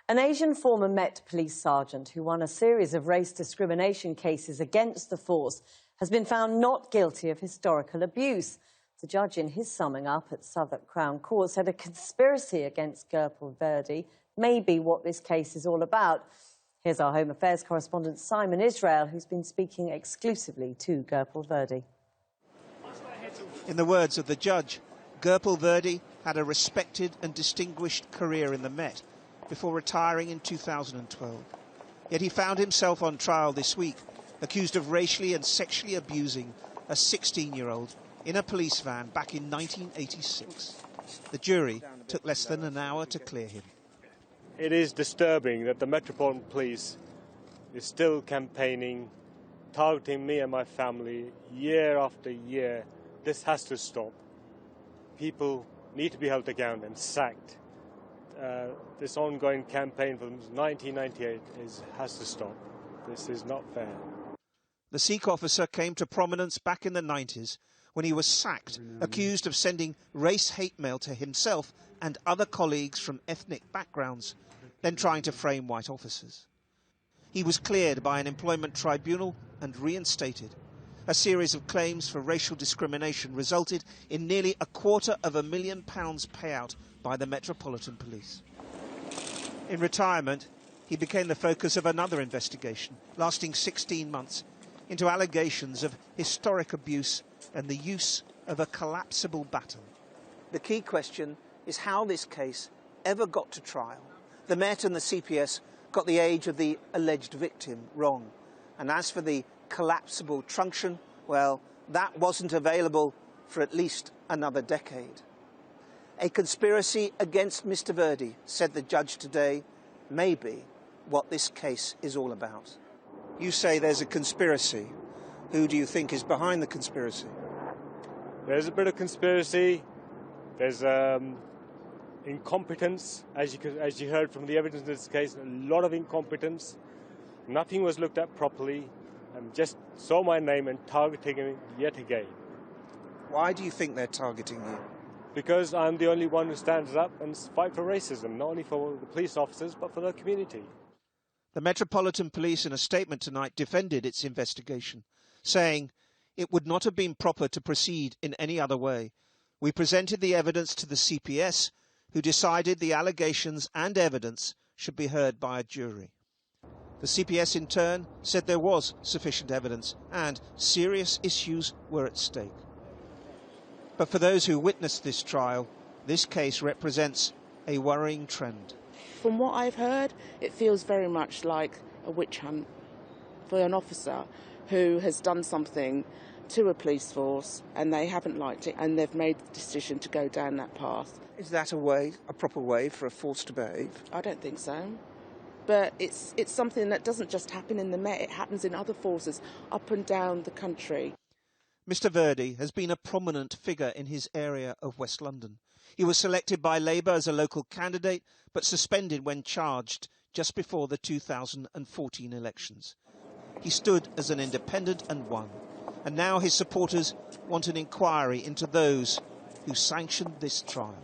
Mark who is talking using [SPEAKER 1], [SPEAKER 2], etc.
[SPEAKER 1] An Asian former Met police sergeant who won a series of race discrimination cases against the force has been found not guilty of historical abuse. The judge in his summing up at Southwark Court said a conspiracy against Gurpal Virdi may be what this case is all about. Here's our Home Affairs correspondent Simon Israel, who's been speaking exclusively to Gurpal Virdi.
[SPEAKER 2] In the words of the judge, Gurpal Virdi had a respected and distinguished career in the Met before retiring in 2012. Yet he found himself on trial this week, accused of racially and sexually abusing a 16-year-old in a police van back in 1986. The jury took less than an hour to clear him.
[SPEAKER 3] It is disturbing that the Metropolitan Police is still campaigning, targeting me and my family year after year. This has to stop. People need to be held accountable and sacked. This ongoing campaign from 1998 has to stop. This is not fair.
[SPEAKER 2] The Sikh officer came to prominence back in the 90s when he was sacked, accused of sending race hate mail to himself and other colleagues from ethnic backgrounds, then trying to frame white officers. He was cleared by an employment tribunal and reinstated. A series of claims for racial discrimination resulted in nearly £250,000 payout by the Metropolitan Police. In retirement, he became the focus of another investigation, lasting 16 months, into allegations of historic abuse and the use of a collapsible baton. The key question is how this case ever got to trial. The Met and the CPS got the age of the alleged victim wrong. And as for the collapsible truncheon, well, that wasn't available for at least another decade. A conspiracy against Mr. Virdi, said the judge today, may be what this case is all about. You say there's a conspiracy. Who do you think is behind the conspiracy?
[SPEAKER 3] There's a bit of conspiracy. There's incompetence, as you heard from the evidence in this case, a lot of incompetence. Nothing was looked at properly. Just saw my name and targeting me yet again.
[SPEAKER 2] Why do you think they're targeting you?
[SPEAKER 3] Because I'm the only one who stands up and fights for racism, not only for the police officers, but for the community.
[SPEAKER 2] The Metropolitan Police, in a statement tonight, defended its investigation, saying it would not have been proper to proceed in any other way. We presented the evidence to the CPS, who decided the allegations and evidence should be heard by a jury. The CPS, in turn, said there was sufficient evidence and serious issues were at stake. But for those who witnessed this trial, this case represents a worrying trend.
[SPEAKER 4] From what I've heard, it feels very much like a witch hunt for an officer who has done something to a police force and they haven't liked it and they've made the decision to go down that path.
[SPEAKER 2] Is that a proper way for a force to behave?
[SPEAKER 4] I don't think so. But it's something that doesn't just happen in the Met, it happens in other forces up and down the country.
[SPEAKER 2] Mr. Virdi has been a prominent figure in his area of West London. He was selected by Labour as a local candidate, but suspended when charged just before the 2014 elections. He stood as an independent and won. And now his supporters want an inquiry into those who sanctioned this trial.